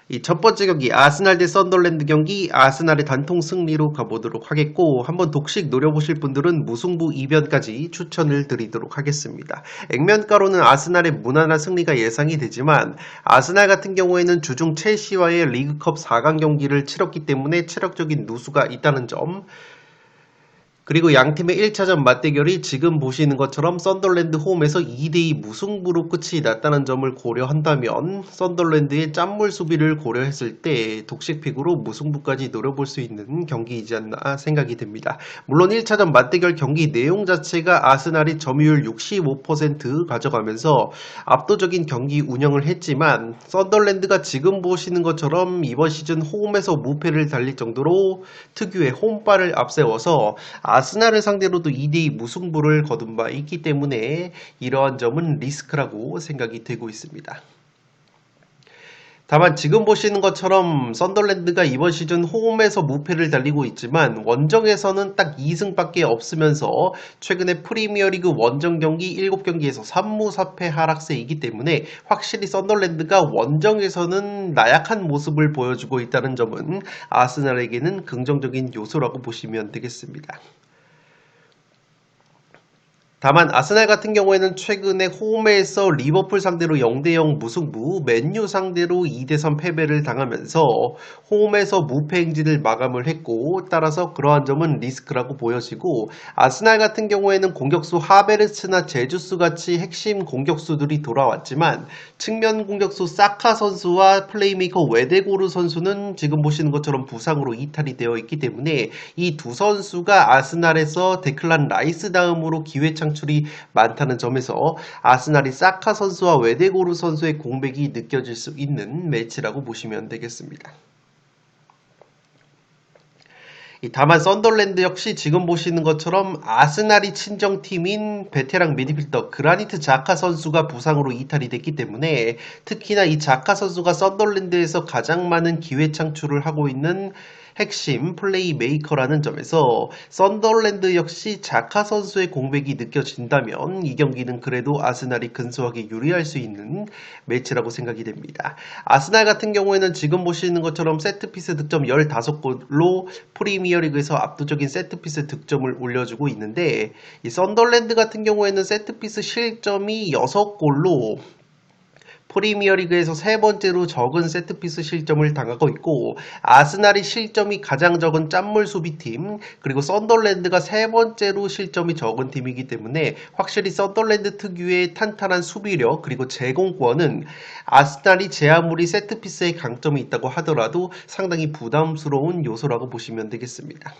이 첫 번째 경기 아스날 대 썬더랜드 경기 아스날의 단통 승리로 가보도록 하겠고, 한번 독식 노려보실 분들은 무승부 2변까지 추천을 드리도록 하겠습니다. 액면가로는 아스날의 무난한 승리가 예상이 되지만 아스날 같은 경우에는 주중 첼시와의 리그컵 4강 경기를 치렀기 때문에 체력적인 누수가 있다는 점, 그리고 양팀의 1차전 맞대결이 지금 보시는 것처럼 썬더랜드 홈에서 2대2 무승부로 끝이 났다는 점을 고려한다면 썬더랜드의 짠물 수비를 고려했을 때 독식픽으로 무승부까지 노려볼 수 있는 경기이지 않나 생각이 됩니다. 물론 1차전 맞대결 경기 내용 자체가 아스날이 점유율 65% 가져가면서 압도적인 경기 운영을 했지만 썬더랜드가 지금 보시는 것처럼 이번 시즌 홈에서 무패를 달릴 정도로 특유의 홈발을 앞세워서 아스날을 상대로도 2대2 무승부를 거둔 바 있기 때문에 이러한 점은 리스크라고 생각이 되고 있습니다. 다만 지금 보시는 것처럼 썬더랜드가 이번 시즌 홈에서 무패를 달리고 있지만 원정에서는 딱 2승밖에 없으면서 최근에 프리미어리그 원정 경기 7경기에서 3무 4패 하락세이기 때문에 확실히 썬더랜드가 원정에서는 나약한 모습을 보여주고 있다는 점은 아스날에게는 긍정적인 요소라고 보시면 되겠습니다. 다만 아스날 같은 경우에는 최근에 홈에서 리버풀 상대로 0대0 무승부, 맨유 상대로 2대3 패배를 당하면서 홈에서 무패 행진을 마감을 했고, 따라서 그러한 점은 리스크라고 보여지고, 아스날 같은 경우에는 공격수 하베르츠나 제주스 같이 핵심 공격수들이 돌아왔지만 측면 공격수 사카 선수와 플레이메이커 웨데고르 선수는 지금 보시는 것처럼 부상으로 이탈이 되어 있기 때문에 이 두 선수가 아스날에서 데클란 라이스 다음으로 기회 창출이 많다는 점에서 아스날이 사카 선수와 웨데고르 선수의 공백이 느껴질 수 있는 매치라고 보시면 되겠습니다. 다만 썬더랜드 역시 지금 보시는 것처럼 아스날이 친정팀인 베테랑 미드필더 그라니트 자카 선수가 부상으로 이탈이 됐기 때문에 특히나 이 자카 선수가 썬더랜드에서 가장 많은 기회 창출을 하고 있는 핵심 플레이메이커라는 점에서 썬더랜드 역시 자카 선수의 공백이 느껴진다면 이 경기는 그래도 아스날이 근소하게 유리할 수 있는 매치라고 생각이 됩니다. 아스날 같은 경우에는 지금 보시는 것처럼 세트피스 득점 15골로 프리미어리그에서 압도적인 세트피스 득점을 올려주고 있는데, 이 썬더랜드 같은 경우에는 세트피스 실점이 6골로 프리미어리그에서 세 번째로 적은 세트피스 실점을 당하고 있고, 아스날이 실점이 가장 적은 짠물 수비팀, 그리고 썬더랜드가 세 번째로 실점이 적은 팀이기 때문에 확실히 썬더랜드 특유의 탄탄한 수비력 그리고 제공권은 아스날이 제 아무리 세트피스의 강점이 있다고 하더라도 상당히 부담스러운 요소라고 보시면 되겠습니다.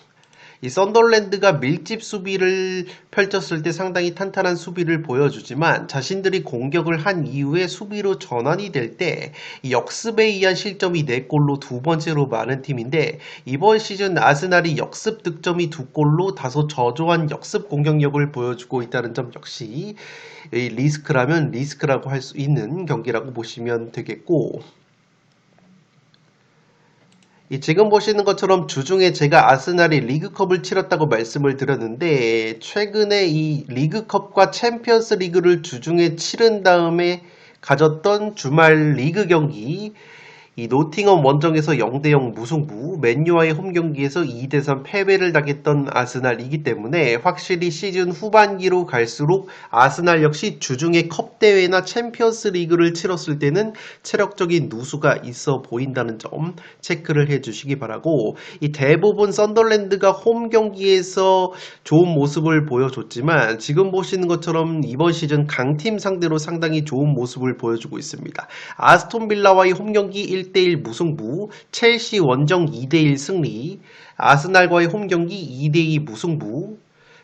이 썬더랜드가 밀집 수비를 펼쳤을 때 상당히 탄탄한 수비를 보여주지만 자신들이 공격을 한 이후에 수비로 전환이 될 때 역습에 의한 실점이 4골로 두 번째로 많은 팀인데, 이번 시즌 아스날이 역습 득점이 2골로 다소 저조한 역습 공격력을 보여주고 있다는 점 역시 리스크라면 리스크라고 할 수 있는 경기라고 보시면 되겠고, 지금 보시는 것처럼 주중에 제가 아스날이 리그컵을 치렀다고 말씀을 드렸는데, 최근에 이 리그컵과 챔피언스 리그를 주중에 치른 다음에 가졌던 주말 리그 경기, 이 노팅엄 원정에서 0대0 무승부, 맨유와의 홈 경기에서 2대3 패배를 당했던 아스날이기 때문에 확실히 시즌 후반기로 갈수록 아스날 역시 주중에 컵 대회나 챔피언스 리그를 치렀을 때는 체력적인 누수가 있어 보인다는 점 체크를 해주시기 바라고, 이 대부분 썬더랜드가 홈 경기에서 좋은 모습을 보여줬지만 지금 보시는 것처럼 이번 시즌 강팀 상대로 상당히 좋은 모습을 보여주고 있습니다. 아스톤 빌라와의 홈 경기 1대1 무승부, 첼시 원정 2대1 승리, 아스날과의 홈 경기 2대2 무승부,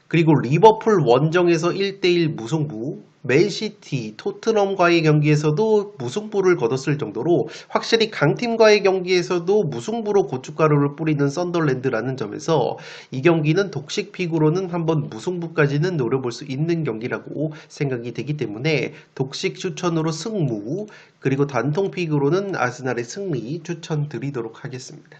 그리고 리버풀 원정에서 1대1 무승부, 맨시티, 토트넘과의 경기에서도 무승부를 거뒀을 정도로 확실히 강팀과의 경기에서도 무승부로 고춧가루를 뿌리는 썬덜랜드라는 점에서 이 경기는 독식 픽으로는 한번 무승부까지는 노려볼 수 있는 경기라고 생각이 되기 때문에 독식 추천으로 승무, 그리고 단통 픽으로는 아스날의 승리 추천드리도록 하겠습니다.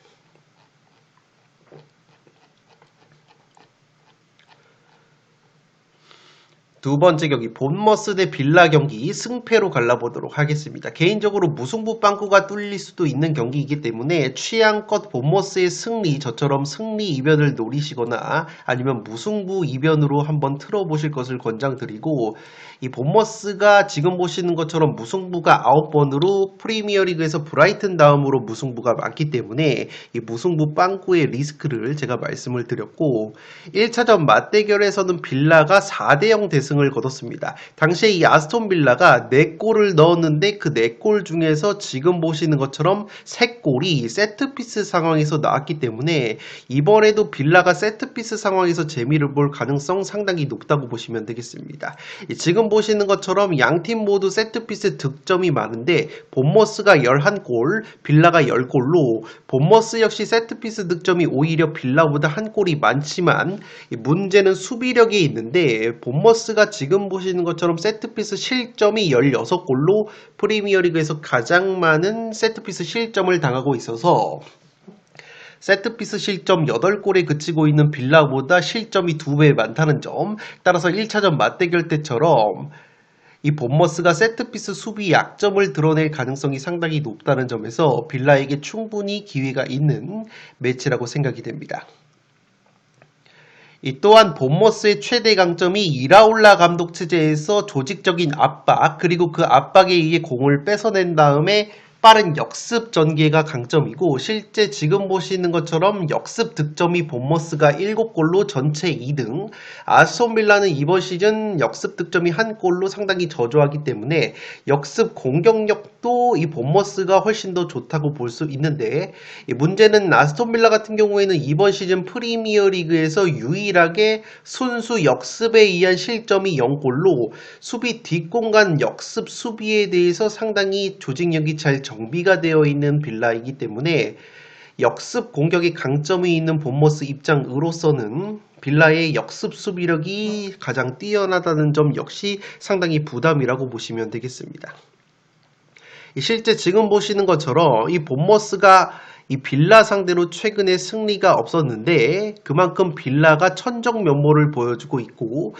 두 번째 경기 본머스 대 빌라 경기 승패로 갈라보도록 하겠습니다. 개인적으로 무승부 빵꾸가 뚫릴 수도 있는 경기이기 때문에 취향껏 본머스의 승리, 저처럼 승리 이변을 노리시거나 아니면 무승부 이변으로 한번 틀어보실 것을 권장드리고, 이 본머스가 지금 보시는 것처럼 무승부가 9번으로 프리미어리그에서 브라이튼 다음으로 무승부가 많기 때문에 이 무승부 빵꾸의 리스크를 제가 말씀을 드렸고, 1차전 맞대결에서는 빌라가 4대0 대승을 거뒀습니다. 당시에 이 아스톤 빌라가 4골을 넣었는데 그 4골 중에서 지금 보시는 것처럼 3골이 세트피스 상황에서 나왔기 때문에 이번에도 빌라가 세트피스 상황에서 재미를 볼 가능성 상당히 높다고 보시면 되겠습니다. 지금 보시는 것처럼 양팀 모두 세트피스 득점이 많은데 본머스가 11골, 빌라가 10골로 본머스 역시 세트피스 득점이 오히려 빌라보다 한 골이 많지만 문제는 수비력에 있는데 본머스가 지금 보시는 것처럼 세트피스 실점이 16골로 프리미어리그에서 가장 많은 세트피스 실점을 당하고 있어서 세트피스 실점 8골에 그치고 있는 빌라보다 실점이 2배 많다는 점, 따라서 1차전 맞대결 때처럼 이 본머스가 세트피스 수비 약점을 드러낼 가능성이 상당히 높다는 점에서 빌라에게 충분히 기회가 있는 매치라고 생각이 됩니다. 또한 본머스의 최대 강점이 이라올라 감독 체제에서 조직적인 압박, 그리고 그 압박에 의해 공을 뺏어낸 다음에 빠른 역습 전개가 강점이고, 실제 지금 보시는 것처럼 역습 득점이 본머스가 7골로 전체 2등, 아스톤 빌라는 이번 시즌 역습 득점이 1골로 상당히 저조하기 때문에 역습 공격력도 이 본머스가 훨씬 더 좋다고 볼 수 있는데, 문제는 아스톤 빌라 같은 경우에는 이번 시즌 프리미어 리그에서 유일하게 순수 역습에 의한 실점이 0골로 수비 뒷공간 역습 수비에 대해서 상당히 조직력이 잘 정비가 되어 있는 빌라이기 때문에 역습 공격의 강점이 있는 본머스 입장으로서는 빌라의 역습 수비력이 가장 뛰어나다는 점 역시 상당히 부담이라고 보시면 되겠습니다. 실제 지금 보시는 것처럼 이 본머스가 이 빌라 상대로 최근에 승리가 없었는데 그만큼 빌라가 천정 면모를 보여주고 있고,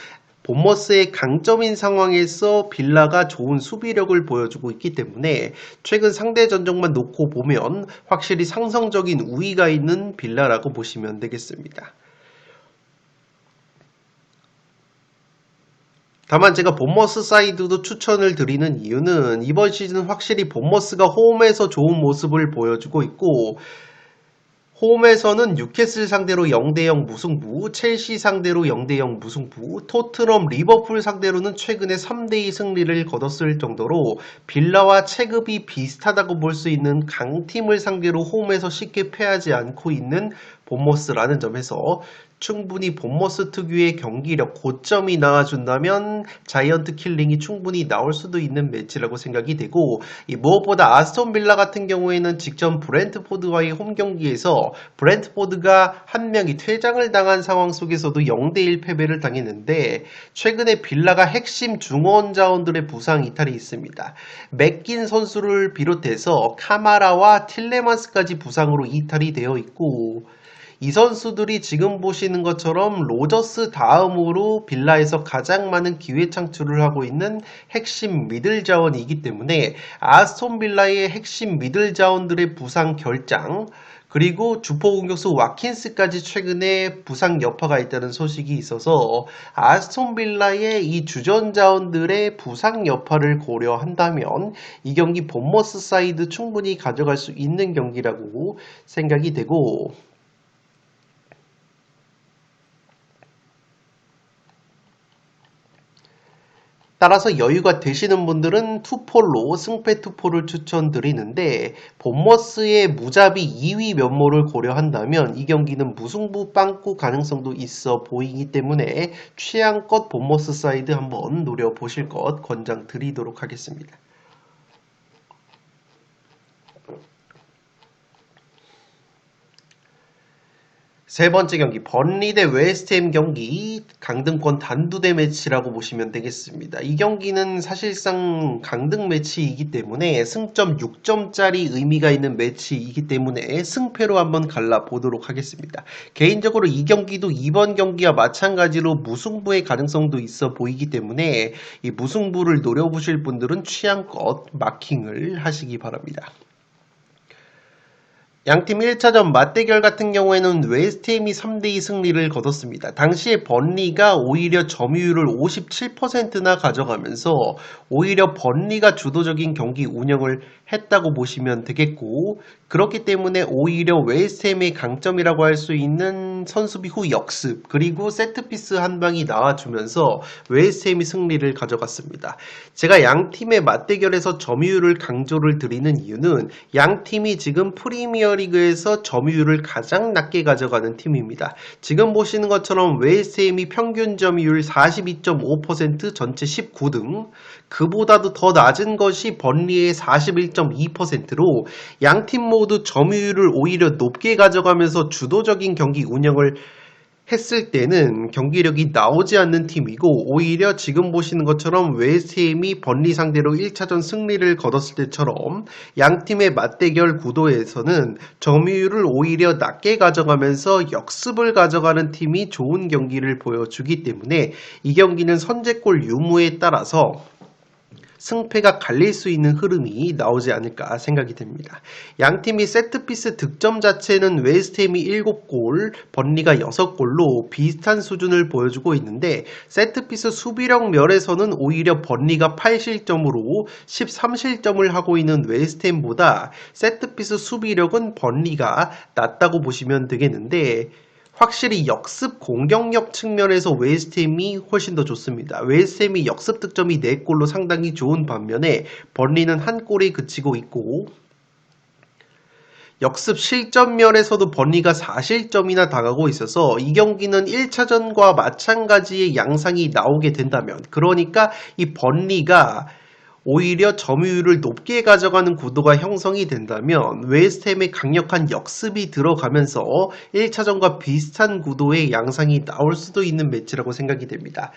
본머스의 강점인 상황에서 빌라가 좋은 수비력을 보여주고 있기 때문에 최근 상대 전적만 놓고 보면 확실히 상성적인 우위가 있는 빌라라고 보시면 되겠습니다. 다만 제가 본머스 사이드도 추천을 드리는 이유는 이번 시즌 확실히 본머스가 홈에서 좋은 모습을 보여주고 있고, 홈에서는 뉴캐슬 상대로 0대0 무승부, 첼시 상대로 0대0 무승부, 토트넘, 리버풀 상대로는 최근에 3대2 승리를 거뒀을 정도로 빌라와 체급이 비슷하다고 볼 수 있는 강팀을 상대로 홈에서 쉽게 패하지 않고 있는 본머스라는 점에서 충분히 본머스 특유의 경기력, 고점이 나와준다면 자이언트 킬링이 충분히 나올 수도 있는 매치라고 생각이 되고, 무엇보다 아스톤 빌라 같은 경우에는 직전 브렌트포드와의 홈 경기에서 브렌트포드가 한 명이 퇴장을 당한 상황 속에서도 0대1 패배를 당했는데 최근에 빌라가 핵심 중원 자원들의 부상 이탈이 있습니다. 맥긴 선수를 비롯해서 카마라와 틸레만스까지 부상으로 이탈이 되어 있고, 이 선수들이 지금 보시는 것처럼 로저스 다음으로 빌라에서 가장 많은 기회 창출을 하고 있는 핵심 미들 자원이기 때문에 아스톤 빌라의 핵심 미들 자원들의 부상 결장, 그리고 주포 공격수 와킨스까지 최근에 부상 여파가 있다는 소식이 있어서 아스톤 빌라의 이 주전 자원들의 부상 여파를 고려한다면 이 경기 본머스 사이드 충분히 가져갈 수 있는 경기라고 생각이 되고, 따라서 여유가 되시는 분들은 투폴로 승패 투포를 추천드리는데 본머스의 무자비 2위 면모를 고려한다면 이 경기는 무승부 빵꾸 가능성도 있어 보이기 때문에 취향껏 본머스 사이드 한번 노려보실 것 권장드리도록 하겠습니다. 세 번째 경기 번리 대 웨스트햄 경기 강등권 단두대 매치라고 보시면 되겠습니다. 이 경기는 사실상 강등 매치이기 때문에 승점 6점짜리 의미가 있는 매치이기 때문에 승패로 한번 갈라보도록 하겠습니다. 개인적으로 이 경기도 이번 경기와 마찬가지로 무승부의 가능성도 있어 보이기 때문에 이 무승부를 노려보실 분들은 취향껏 마킹을 하시기 바랍니다. 양팀 1차전 맞대결 같은 경우에는 웨스트햄이 3대2 승리를 거뒀습니다. 당시에 번리가 오히려 점유율을 57%나 가져가면서 오히려 번리가 주도적인 경기 운영을 했다고 보시면 되겠고, 그렇기 때문에 오히려 웨스트햄의 강점이라고 할 수 있는 선수비 후 역습 그리고 세트피스 한 방이 나와주면서 웨스트햄이 승리를 가져갔습니다. 제가 양팀의 맞대결에서 점유율을 강조를 드리는 이유는 양팀이 지금 프리미어리그에서 점유율을 가장 낮게 가져가는 팀입니다. 지금 보시는 것처럼 웨스트햄이 평균 점유율 42.5%, 전체 19등, 그보다도 더 낮은 것이 번리의 41.2%로 양팀 모두 점유율을 오히려 높게 가져가면서 주도적인 경기 운영을 했을 때는 경기력이 나오지 않는 팀이고, 오히려 지금 보시는 것처럼 웨스트햄이 번리 상대로 1차전 승리를 거뒀을 때처럼 양팀의 맞대결 구도에서는 점유율을 오히려 낮게 가져가면서 역습을 가져가는 팀이 좋은 경기를 보여주기 때문에 이 경기는 선제골 유무에 따라서 승패가 갈릴 수 있는 흐름이 나오지 않을까 생각이 됩니다. 양팀이 세트피스 득점 자체는 웨스트햄이 7골, 번리가 6골로 비슷한 수준을 보여주고 있는데 세트피스 수비력 면에서는 오히려 번리가 8실점으로 13실점을 하고 있는 웨스트햄보다 세트피스 수비력은 번리가 낮다고 보시면 되겠는데, 확실히 역습 공격력 측면에서 웨스트햄이 훨씬 더 좋습니다. 웨스트햄이 역습 득점이 4골로 상당히 좋은 반면에 번리는 1골에 그치고 있고, 역습 실점 면에서도 번리가 4실점이나 당하고 있어서 이 경기는 1차전과 마찬가지의 양상이 나오게 된다면, 그러니까 이 번리가 오히려 점유율을 높게 가져가는 구도가 형성이 된다면 웨스트햄의 강력한 역습이 들어가면서 1차전과 비슷한 구도의 양상이 나올 수도 있는 매치라고 생각이 됩니다.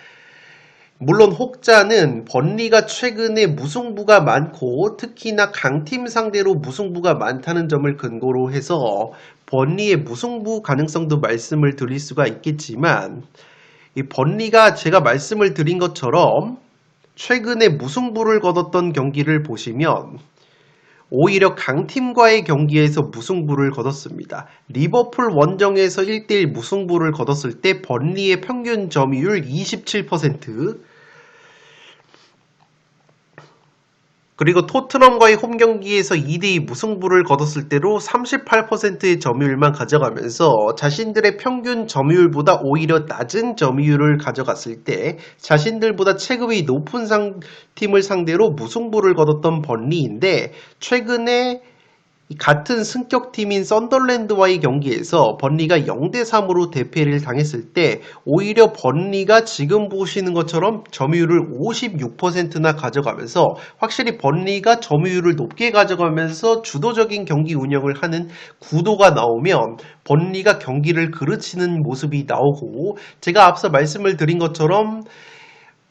물론 혹자는 번리가 최근에 무승부가 많고 특히나 강팀 상대로 무승부가 많다는 점을 근거로 해서 번리의 무승부 가능성도 말씀을 드릴 수가 있겠지만, 이 번리가 제가 말씀을 드린 것처럼 최근에 무승부를 거뒀던 경기를 보시면 오히려 강팀과의 경기에서 무승부를 거뒀습니다. 리버풀 원정에서 1대1 무승부를 거뒀을 때 번리의 평균 점유율 27%, 그리고 토트넘과의 홈 경기에서 2대2 무승부를 거뒀을 때로 38%의 점유율만 가져가면서 자신들의 평균 점유율보다 오히려 낮은 점유율을 가져갔을 때 자신들보다 체급이 높은 팀을 상대로 무승부를 거뒀던 번리인데, 최근에 같은 승격팀인 썬덜랜드와의 경기에서 번리가 0대3으로 대패를 당했을 때 오히려 번리가 지금 보시는 것처럼 점유율을 56%나 가져가면서 확실히 번리가 점유율을 높게 가져가면서 주도적인 경기 운영을 하는 구도가 나오면 번리가 경기를 그르치는 모습이 나오고, 제가 앞서 말씀을 드린 것처럼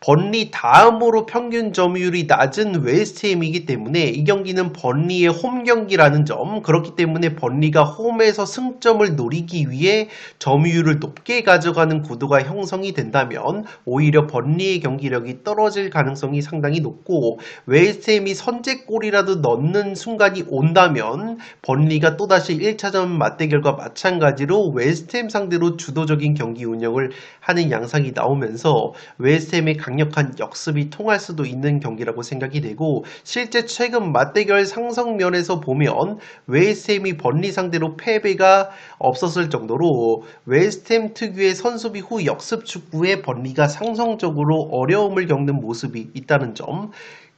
번리 다음으로 평균 점유율이 낮은 웨스트햄이기 때문에 이 경기는 번리의 홈 경기라는 점, 그렇기 때문에 번리가 홈에서 승점을 노리기 위해 점유율을 높게 가져가는 구도가 형성이 된다면 오히려 번리의 경기력이 떨어질 가능성이 상당히 높고, 웨스트햄이 선제골이라도 넣는 순간이 온다면 번리가 또다시 1차전 맞대결과 마찬가지로 웨스트햄 상대로 주도적인 경기 운영을 하는 양상이 나오면서 웨스트햄의 강력한 역습이 통할 수도 있는 경기라고 생각이 되고 실제 최근 맞대결 상성면에서 보면 웨스트햄이 번리 상대로 패배가 없었을 정도로 웨스트햄 특유의 선수비 후 역습 축구에 번리가 상성적으로 어려움을 겪는 모습이 있다는 점,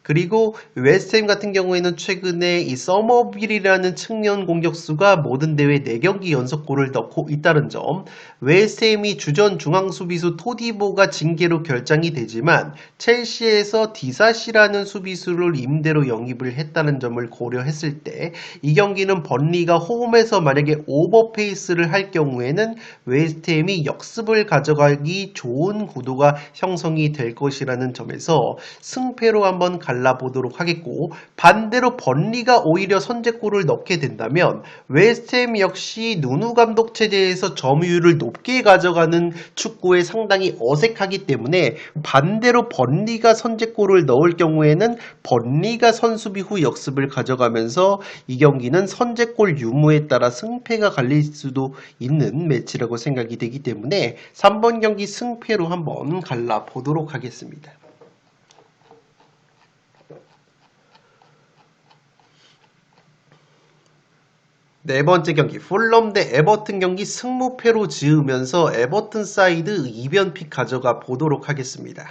그리고 웨스트햄 같은 경우에는 최근에 이 서머빌이라는 측면 공격수가 모든 대회 4경기 연속골을 넣고 있다는 점, 웨스트햄이 주전 중앙 수비수 토디보가 징계로 결장이 되지만 첼시에서 디사시라는 수비수를 임대로 영입을 했다는 점을 고려했을 때 이 경기는 번리가 홈에서 만약에 오버페이스를 할 경우에는 웨스트햄이 역습을 가져가기 좋은 구도가 형성이 될 것이라는 점에서 승패로 한번 갈라보도록 하겠고, 반대로 번리가 오히려 선제골을 넣게 된다면 웨스트햄 역시 누누 감독 체제에서 점유율을 높게 가져가는 축구에 상당히 어색하기 때문에 반대로 번리가 선제골을 넣을 경우에는 번리가 선수비 후 역습을 가져가면서 이 경기는 선제골 유무에 따라 승패가 갈릴 수도 있는 매치라고 생각이 되기 때문에 3번 경기 승패로 한번 갈라보도록 하겠습니다. 네 번째 경기 풀럼 대 에버튼 경기 승무패로 지으면서 에버튼 사이드 이변픽 가져가 보도록 하겠습니다.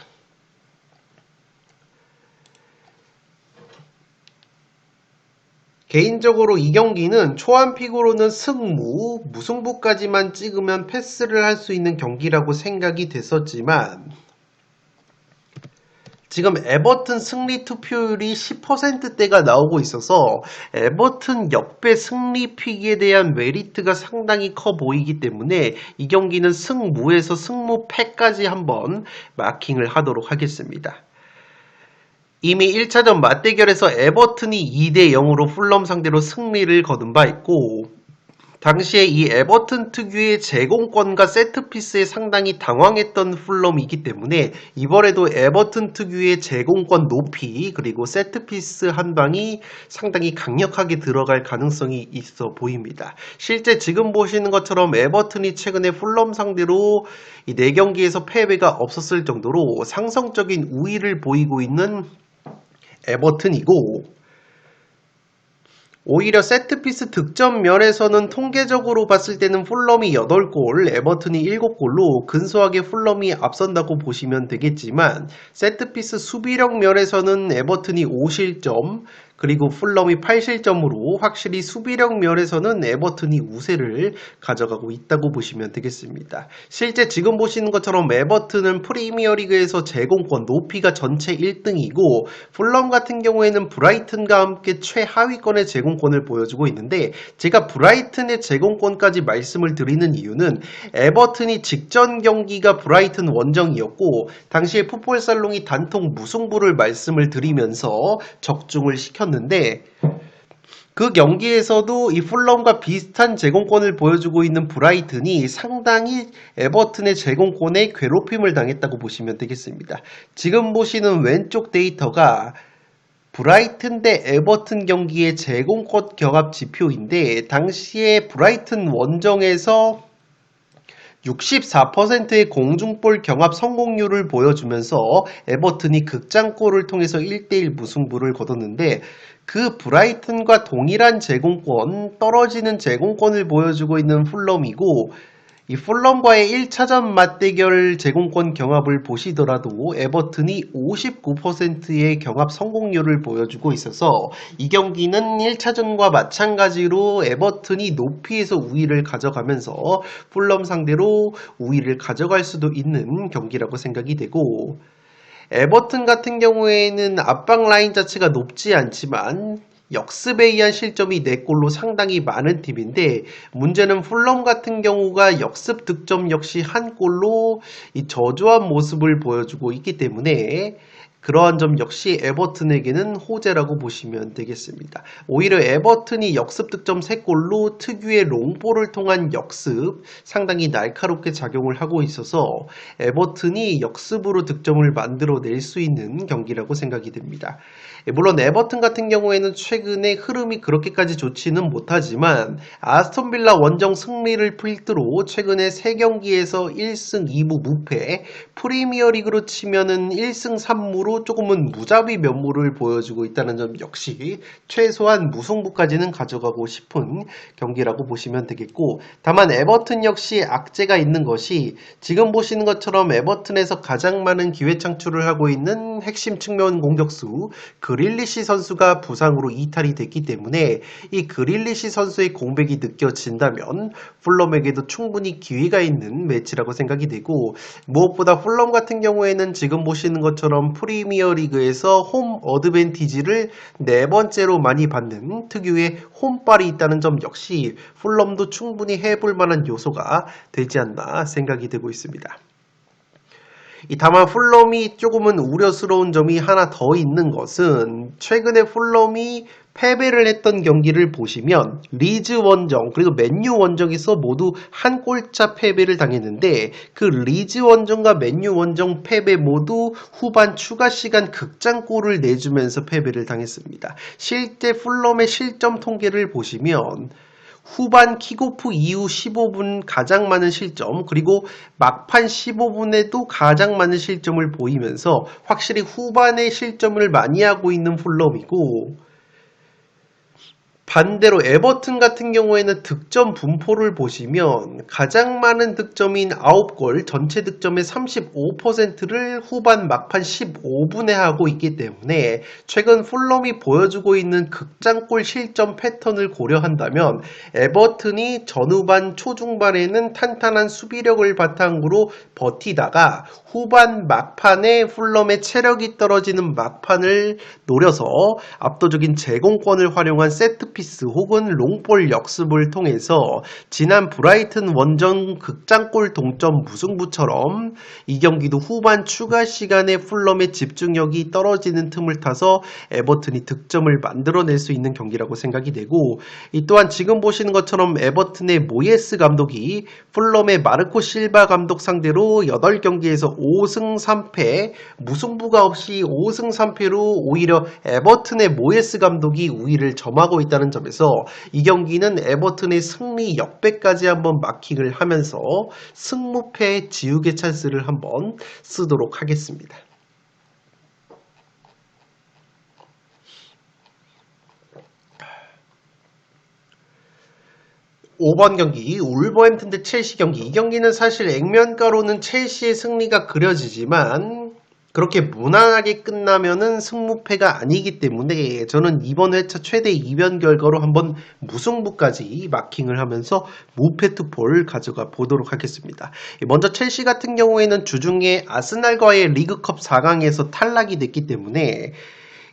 개인적으로 이 경기는 초안픽으로는 승무, 무승부까지만 찍으면 패스를 할 수 있는 경기라고 생각이 됐었지만 지금 에버튼 승리 투표율이 10%대가 나오고 있어서 에버튼 역배 승리 픽에 대한 메리트가 상당히 커 보이기 때문에 이 경기는 승무에서 승무패까지 한번 마킹을 하도록 하겠습니다. 이미 1차전 맞대결에서 에버튼이 2대0으로 풀럼 상대로 승리를 거둔 바 있고 당시에 이 에버튼 특유의 제공권과 세트피스에 상당히 당황했던 풀럼이기 때문에 이번에도 에버튼 특유의 제공권 높이 그리고 세트피스 한 방이 상당히 강력하게 들어갈 가능성이 있어 보입니다. 실제 지금 보시는 것처럼 에버튼이 최근에 풀럼 상대로 이 4경기에서 패배가 없었을 정도로 상성적인 우위를 보이고 있는 에버튼이고 오히려 세트피스 득점 면에서는 통계적으로 봤을 때는 풀럼이 8골, 에버튼이 7골로 근소하게 풀럼이 앞선다고 보시면 되겠지만 세트피스 수비력 면에서는 에버튼이 5실점, 그리고 풀럼이 8실점으로 확실히 수비력 면에서는 에버튼이 우세를 가져가고 있다고 보시면 되겠습니다. 실제 지금 보시는 것처럼 에버튼은 프리미어리그에서 제공권 높이가 전체 1등이고 풀럼 같은 경우에는 브라이튼과 함께 최하위권의 제공권을 보여주고 있는데 제가 브라이튼의 제공권까지 말씀을 드리는 이유는 에버튼이 직전 경기가 브라이튼 원정이었고 당시에 풋볼살롱이 단통 무승부를 말씀을 드리면서 적중을 시켰는데 그 경기에서도 이 풀럼과 비슷한 제공권을 보여주고 있는 브라이튼이 상당히 에버튼의 제공권에 괴롭힘을 당했다고 보시면 되겠습니다. 지금 보시는 왼쪽 데이터가 브라이튼 대 에버튼 경기의 제공권 경합 지표인데 당시에 브라이튼 원정에서 64%의 공중볼 경합 성공률을 보여주면서 에버튼이 극장골을 통해서 1대1 무승부를 거뒀는데 그 브라이튼과 동일한 제공권, 떨어지는 제공권을 보여주고 있는 풀럼이고 이 풀럼과의 1차전 맞대결 제공권 경합을 보시더라도 에버튼이 59%의 경합 성공률을 보여주고 있어서 이 경기는 1차전과 마찬가지로 에버튼이 높이에서 우위를 가져가면서 풀럼 상대로 우위를 가져갈 수도 있는 경기라고 생각이 되고 에버튼 같은 경우에는 앞방 라인 자체가 높지 않지만 역습에 의한 실점이 4골로 상당히 많은 팀인데 문제는 풀럼 같은 경우가 역습 득점 역시 한 골로 이 저조한 모습을 보여주고 있기 때문에 그러한 점 역시 에버튼에게는 호재라고 보시면 되겠습니다. 오히려 에버튼이 역습 득점 3골로 특유의 롱볼을 통한 역습 상당히 날카롭게 작용을 하고 있어서 에버튼이 역습으로 득점을 만들어낼 수 있는 경기라고 생각이 됩니다. 물론 에버튼 같은 경우에는 최근에 흐름이 그렇게까지 좋지는 못하지만 아스톤 빌라 원정 승리를 필두로 최근에 3경기에서 1승 2무 무패, 프리미어리그로 치면은 1승 3무로 조금은 무자비 면모를 보여주고 있다는 점 역시 최소한 무승부까지는 가져가고 싶은 경기라고 보시면 되겠고, 다만 에버튼 역시 악재가 있는 것이 지금 보시는 것처럼 에버튼에서 가장 많은 기회 창출을 하고 있는 핵심 측면 공격수 그릴리시 선수가 부상으로 이탈이 됐기 때문에 이 그릴리시 선수의 공백이 느껴진다면 풀럼에게도 충분히 기회가 있는 매치라고 생각이 되고, 무엇보다 풀럼 같은 경우에는 지금 보시는 것처럼 프리미어 리그에서 홈 어드밴티지를 4번째로 많이 받는 특유의 홈빨이 있다는 점 역시 풀럼도 충분히 해볼 만한 요소가 되지 않나 생각이 되고 있습니다. 다만 풀럼이 조금은 우려스러운 점이 하나 더 있는 것은 최근에 풀럼이 패배를 했던 경기를 보시면 리즈 원정 그리고 맨유 원정에서 모두 한 골차 패배를 당했는데, 그 리즈 원정과 맨유 원정 패배 모두 후반 추가 시간 극장골을 내주면서 패배를 당했습니다. 실제 풀럼의 실점 통계를 보시면 후반 킥오프 이후 15분 가장 많은 실점, 그리고 막판 15분에도 가장 많은 실점을 보이면서 확실히 후반에 실점을 많이 하고 있는 풀럼이고, 반대로 에버튼 같은 경우에는 득점 분포를 보시면 가장 많은 득점인 9골, 전체 득점의 35%를 후반 막판 15분에 하고 있기 때문에 최근 풀럼이 보여주고 있는 극장골 실점 패턴을 고려한다면 에버튼이 전후반 초중반에는 탄탄한 수비력을 바탕으로 버티다가 후반 막판에 풀럼의 체력이 떨어지는 막판을 노려서 압도적인 제공권을 활용한 세트피스 혹은 롱볼 역습을 통해서 지난 브라이튼 원정 극장골 동점 무승부처럼 이 경기도 후반 추가 시간에 풀럼의 집중력이 떨어지는 틈을 타서 에버튼이 득점을 만들어낼 수 있는 경기라고 생각이 되고, 이 또한 지금 보시는 것처럼 에버튼의 모예스 감독이 풀럼의 마르코 실바 감독 상대로 8경기에서 5승 3패, 무승부가 없이 5승 3패로 오히려 에버튼의 모예스 감독이 우위를 점하고 있다는 점에서 이 경기는 에버튼의 승리 역배까지 한번 마킹을 하면서 승무패 지우개 찬스를 한번 쓰도록 하겠습니다. 5번 경기 울버햄튼 대 첼시 경기. 이 경기는 사실 액면가로는 첼시의 승리가 그려지지만 그렇게 무난하게 끝나면은 승무패가 아니기 때문에 저는 이번 회차 최대 이변 결과로 한번 무승부까지 마킹을 하면서 무패 투포를 가져가 보도록 하겠습니다. 먼저 첼시 같은 경우에는 주중에 아스날과의 리그컵 4강에서 탈락이 됐기 때문에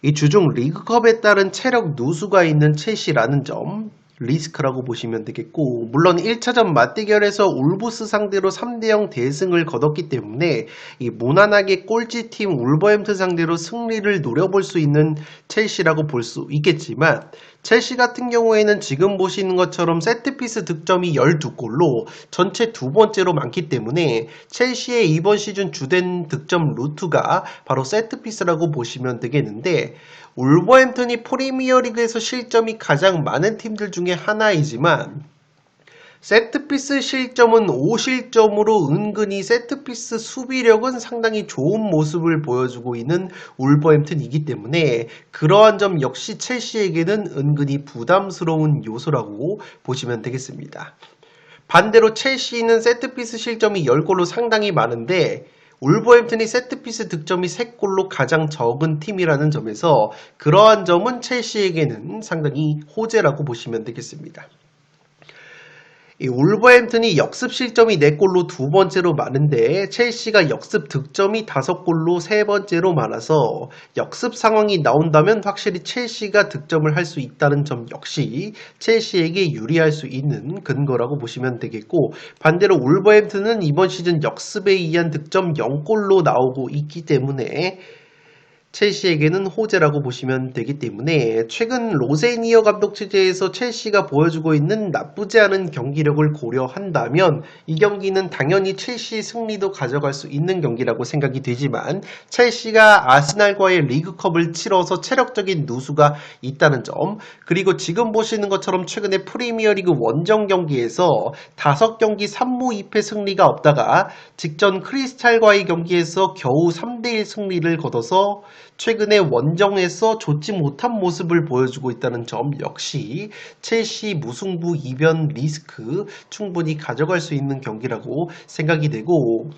이 주중 리그컵에 따른 체력 누수가 있는 첼시라는 점 리스크라고 보시면 되겠고, 물론 1차전 맞대결에서 울브스 상대로 3대0 대승을 거뒀기 때문에 이 무난하게 꼴찌팀 울버햄튼 상대로 승리를 노려볼 수 있는 첼시라고 볼 수 있겠지만, 첼시 같은 경우에는 지금 보시는 것처럼 세트피스 득점이 12골로 전체 2번째로 많기 때문에 첼시의 이번 시즌 주된 득점 루트가 바로 세트피스라고 보시면 되겠는데, 울버햄튼이 프리미어리그에서 실점이 가장 많은 팀들 중에 하나이지만 세트피스 실점은 5실점으로 은근히 세트피스 수비력은 상당히 좋은 모습을 보여주고 있는 울버햄튼이기 때문에 그러한 점 역시 첼시에게는 은근히 부담스러운 요소라고 보시면 되겠습니다. 반대로 첼시는 세트피스 실점이 10골로 상당히 많은데 울버햄튼이 세트피스 득점이 3골로 가장 적은 팀이라는 점에서 그러한 점은 첼시에게는 상당히 호재라고 보시면 되겠습니다. 이 울버햄튼이 역습 실점이 4골로 2번째로 많은데 첼시가 역습 득점이 5골로 3번째로 많아서 역습 상황이 나온다면 확실히 첼시가 득점을 할 수 있다는 점 역시 첼시에게 유리할 수 있는 근거라고 보시면 되겠고, 반대로 울버햄튼은 이번 시즌 역습에 의한 득점 0골로 나오고 있기 때문에 첼시에게는 호재라고 보시면 되기 때문에 최근 로세니어 감독 체제에서 첼시가 보여주고 있는 나쁘지 않은 경기력을 고려한다면 이 경기는 당연히 첼시 승리도 가져갈 수 있는 경기라고 생각이 되지만 첼시가 아스날과의 리그컵을 치러서 체력적인 누수가 있다는 점, 그리고 지금 보시는 것처럼 최근에 프리미어리그 원정 경기에서 5경기 3무 2패 승리가 없다가 직전 크리스탈과의 경기에서 겨우 3대1 승리를 거둬서 최근에 원정에서 좋지 못한 모습을 보여주고 있다는 점 역시 첼시 무승부 이변 리스크 충분히 가져갈 수 있는 경기라고 생각이 되고,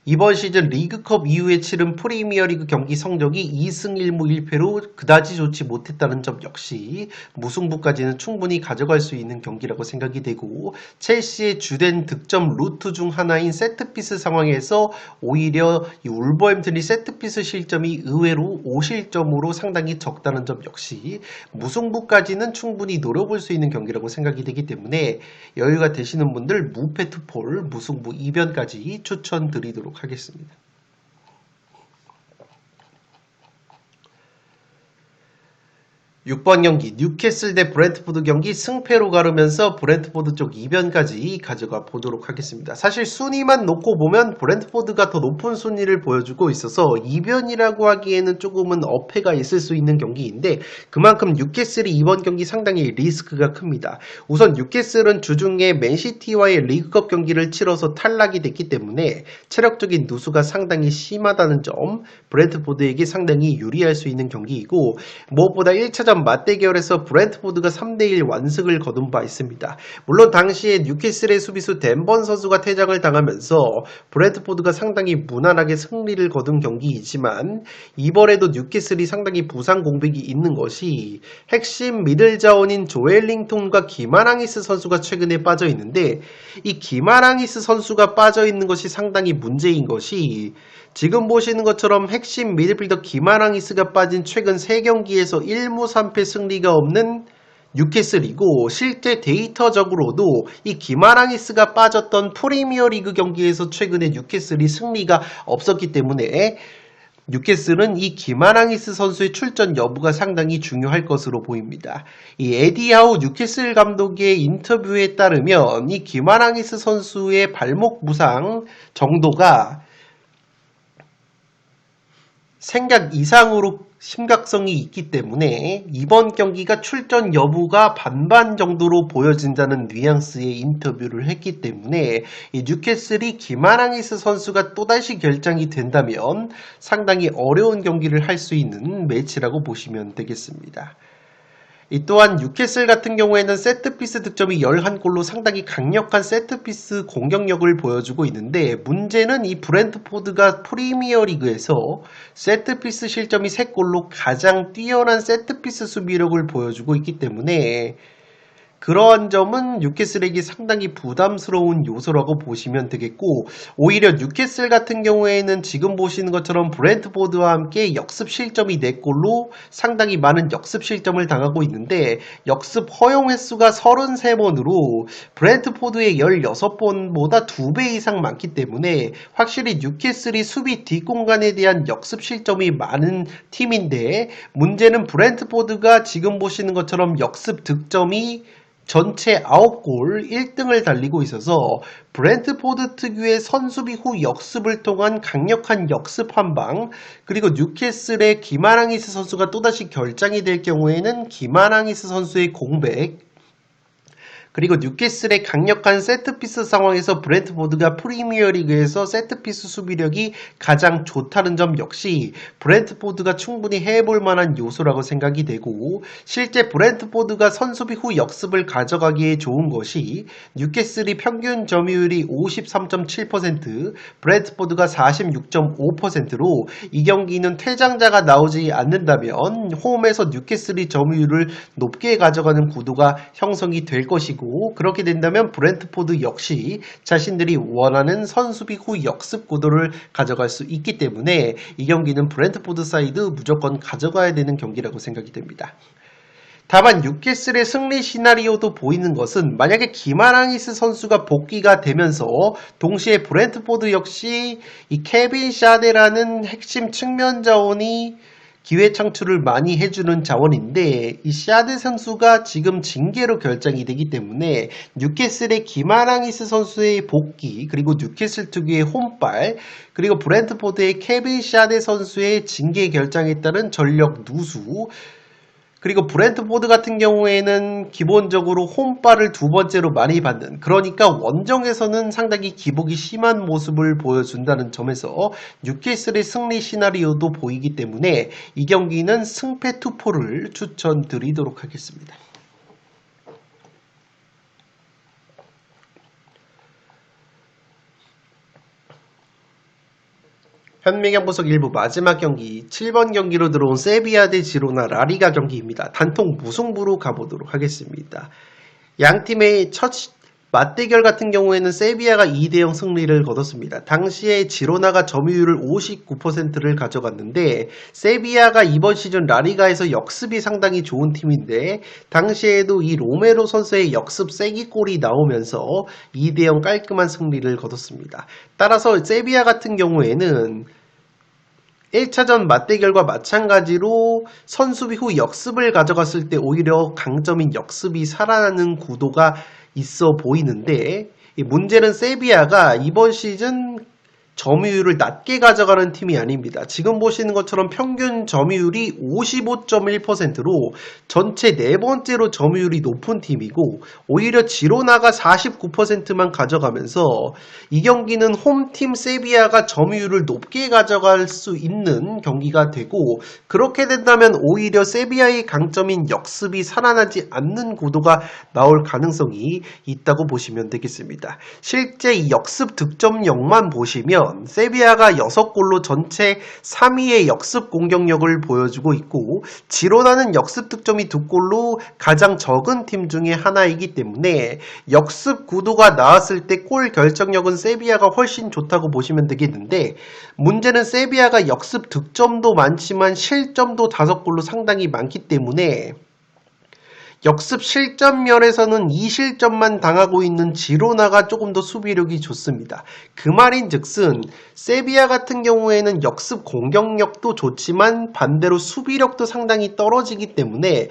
이번 시즌 리그컵 이후에 치른 프리미어리그 경기 성적이 2승 1무 1패로 그다지 좋지 못했다는 점 역시 무승부까지는 충분히 가져갈 수 있는 경기라고 생각이 되고, 첼시의 주된 득점 루트 중 하나인 세트피스 상황에서 오히려 이 울버햄튼이 세트피스 실점이 의외로 5실점으로 상당히 적다는 점 역시 무승부까지는 충분히 노려볼 수 있는 경기라고 생각이 되기 때문에 여유가 되시는 분들 무패 투폴 무승부 이변까지 추천드리도록 하겠습니다. 6번 경기 뉴캐슬 대 브렌트포드 경기 승패로 가르면서 브렌트포드 쪽 이변까지 가져가 보도록 하겠습니다. 사실 순위만 놓고 보면 브렌트포드가 더 높은 순위를 보여주고 있어서 이변이라고 하기에는 조금은 어폐가 있을 수 있는 경기인데, 그만큼 뉴캐슬이 이번 경기 상당히 리스크가 큽니다. 우선 뉴캐슬은 주중에 맨시티와의 리그컵 경기를 치러서 탈락이 됐기 때문에 체력적인 누수가 상당히 심하다는 점, 브렌트포드에게 상당히 유리할 수 있는 경기이고, 무엇보다 1차전 맞대결에서 브렌트포드가 3대1 완승을 거둔 바 있습니다. 물론 당시에 뉴캐슬의 수비수 댄번 선수가 퇴장을 당하면서 브렌트포드가 상당히 무난하게 승리를 거둔 경기이지만, 이번에도 뉴캐슬이 상당히 부상 공백이 있는 것이 핵심 미들 자원인 조엘링톤과 기마랑이스 선수가 최근에 빠져 있는데, 이 기마랑이스 선수가 빠져 있는 것이 상당히 문제인 것이, 지금 보시는 것처럼 핵심 미드필더 기마랑이스가 빠진 최근 3경기에서 1무 3패 승리가 없는 뉴캐슬이고, 실제 데이터적으로도 이 기마랑이스가 빠졌던 프리미어 리그 경기에서 최근에 뉴캐슬이 승리가 없었기 때문에 뉴캐슬은 이 기마랑이스 선수의 출전 여부가 상당히 중요할 것으로 보입니다. 이 에디하우 뉴캐슬 감독의 인터뷰에 따르면 이 기마랑이스 선수의 발목 부상 정도가 생각 이상으로 심각성이 있기 때문에 이번 경기가 출전 여부가 반반 정도로 보여진다는 뉘앙스의 인터뷰를 했기 때문에 이 뉴캐슬이 기마랑이스 선수가 또다시 결장이 된다면 상당히 어려운 경기를 할 수 있는 매치라고 보시면 되겠습니다. 이 또한 뉴캐슬 같은 경우에는 세트피스 득점이 11골로 상당히 강력한 세트피스 공격력을 보여주고 있는데, 문제는 이 브렌트포드가 프리미어리그에서 세트피스 실점이 3골로 가장 뛰어난 세트피스 수비력을 보여주고 있기 때문에 그러한 점은 뉴캐슬에게 상당히 부담스러운 요소라고 보시면 되겠고, 오히려 뉴캐슬 같은 경우에는 지금 보시는 것처럼 브렌트포드와 함께 역습 실점이 4골로 상당히 많은 역습 실점을 당하고 있는데, 역습 허용 횟수가 33번으로 브렌트포드의 16번보다 2배 이상 많기 때문에 확실히 뉴캐슬이 수비 뒷공간에 대한 역습 실점이 많은 팀인데, 문제는 브렌트포드가 지금 보시는 것처럼 역습 득점이 전체 9골 1등을 달리고 있어서 브렌트포드 특유의 선수비 후 역습을 통한 강력한 역습 한방, 그리고 뉴캐슬의 기마랑이스 선수가 또다시 결장이 될 경우에는 기마랑이스 선수의 공백, 그리고 뉴캐슬의 강력한 세트피스 상황에서 브렌트포드가 프리미어리그에서 세트피스 수비력이 가장 좋다는 점 역시 브렌트포드가 충분히 해볼 만한 요소라고 생각이 되고, 실제 브렌트포드가 선수비 후 역습을 가져가기에 좋은 것이 뉴캐슬이 평균 점유율이 53.7%, 브렌트포드가 46.5%로 이 경기는 퇴장자가 나오지 않는다면 홈에서 뉴캐슬이 점유율을 높게 가져가는 구도가 형성이 될 것이고, 그렇게 된다면 브렌트포드 역시 자신들이 원하는 선수비 후 역습 구도를 가져갈 수 있기 때문에 이 경기는 브렌트포드 사이드 무조건 가져가야 되는 경기라고 생각이 됩니다. 다만 뉴캐슬의 승리 시나리오도 보이는 것은 만약에 기마랑이스 선수가 복귀가 되면서 동시에 브랜트포드 역시 이 케빈 샤데라는 핵심 측면 자원이 기회 창출을 많이 해주는 자원인데 이 샤데 선수가 지금 징계로 결정이 되기 때문에 뉴캐슬의 기마랑이스 선수의 복귀 그리고 뉴캐슬 특유의 홈발 그리고 브랜트포드의 케빈 샤데 선수의 징계 결정에 따른 전력 누수 그리고 브랜트포드 같은 경우에는 기본적으로 홈발을 두 번째로 많이 받는 그러니까 원정에서는 상당히 기복이 심한 모습을 보여준다는 점에서 뉴캐슬의 승리 시나리오도 보이기 때문에 이 경기는 승패 투포를 추천드리도록 하겠습니다. 현미경 분석 일부 마지막 경기 7번 경기로 들어온 세비야 대 지로나 라리가 경기입니다. 단통 무승부로 가보도록 하겠습니다. 양 팀의 첫 맞대결 같은 경우에는 세비야가 2대0 승리를 거뒀습니다. 당시에 지로나가 점유율을 59%를 가져갔는데 세비야가 이번 시즌 라리가에서 역습이 상당히 좋은 팀인데 당시에도 이 로메로 선수의 역습 세기골이 나오면서 2대0 깔끔한 승리를 거뒀습니다. 따라서 세비야 같은 경우에는 1차전 맞대결과 마찬가지로 선수비 후 역습을 가져갔을 때 오히려 강점인 역습이 살아나는 구도가 있어 보이는데 문제는 세비야가 이번 시즌 점유율을 낮게 가져가는 팀이 아닙니다. 지금 보시는 것처럼 평균 점유율이 55.1%로 전체 네 번째로 점유율이 높은 팀이고 오히려 지로나가 49%만 가져가면서 이 경기는 홈팀 세비야가 점유율을 높게 가져갈 수 있는 경기가 되고 그렇게 된다면 오히려 세비야의 강점인 역습이 살아나지 않는 구도가 나올 가능성이 있다고 보시면 되겠습니다. 실제 이 역습 득점력만 보시면 세비야가 6골로 전체 3위의 역습 공격력을 보여주고 있고 지로나는 역습 득점이 2골로 가장 적은 팀 중에 하나이기 때문에 역습 구도가 나왔을 때 골 결정력은 세비야가 훨씬 좋다고 보시면 되겠는데 문제는 세비야가 역습 득점도 많지만 실점도 5골로 상당히 많기 때문에 역습 실점 면에서는 2실점만 당하고 있는 지로나가 조금 더 수비력이 좋습니다. 그 말인 즉슨 세비야 같은 경우에는 역습 공격력도 좋지만 반대로 수비력도 상당히 떨어지기 때문에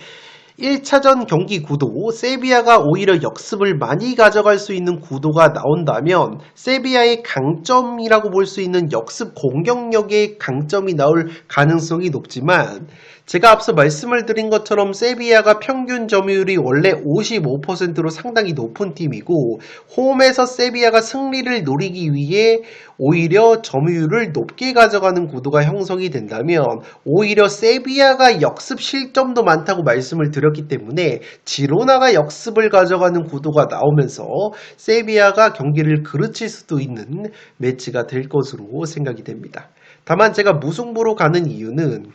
1차전 경기 구도 세비야가 오히려 역습을 많이 가져갈 수 있는 구도가 나온다면 세비야의 강점이라고 볼 수 있는 역습 공격력의 강점이 나올 가능성이 높지만 제가 앞서 말씀을 드린 것처럼 세비야가 평균 점유율이 원래 55%로 상당히 높은 팀이고 홈에서 세비야가 승리를 노리기 위해 오히려 점유율을 높게 가져가는 구도가 형성이 된다면 오히려 세비야가 역습 실점도 많다고 말씀을 드렸기 때문에 지로나가 역습을 가져가는 구도가 나오면서 세비야가 경기를 그르칠 수도 있는 매치가 될 것으로 생각이 됩니다. 다만 제가 무승부로 가는 이유는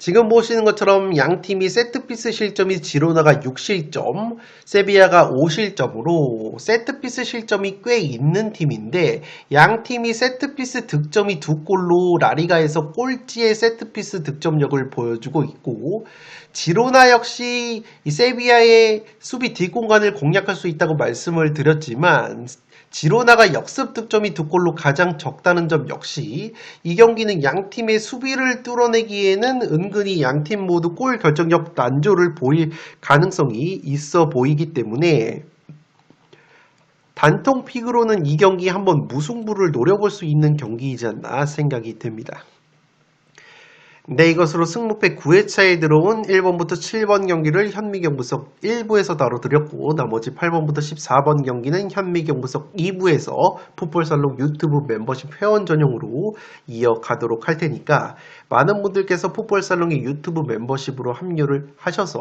지금 보시는 것처럼 양팀이 세트피스 실점이 지로나가 6실점, 세비야가 5실점으로 세트피스 실점이 꽤 있는 팀인데 양팀이 세트피스 득점이 2골로 라리가에서 꼴찌의 세트피스 득점력을 보여주고 있고 지로나 역시 이 세비야의 수비 뒷공간을 공략할 수 있다고 말씀을 드렸지만 지로나가 역습 득점이 2골로 가장 적다는 점 역시 이 경기는 양팀의 수비를 뚫어내기에는 은근히 양팀 모두 골 결정력 난조를 보일 가능성이 있어 보이기 때문에 단통 픽으로는 이 경기 한번 무승부를 노려볼 수 있는 경기이지 않나 생각이 됩니다. 네, 이것으로 승무패 9회차에 들어온 1번부터 7번 경기를 현미경 분석 1부에서 다뤄드렸고 나머지 8번부터 14번 경기는 현미경 분석 2부에서 풋볼살롱 유튜브 멤버십 회원 전용으로 이어가도록 할 테니까 많은 분들께서 풋볼살롱의 유튜브 멤버십으로 합류를 하셔서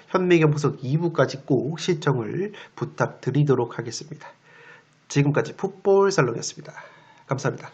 현미경 분석 2부까지 꼭 시청을 부탁드리도록 하겠습니다. 지금까지 풋볼살롱이었습니다. 감사합니다.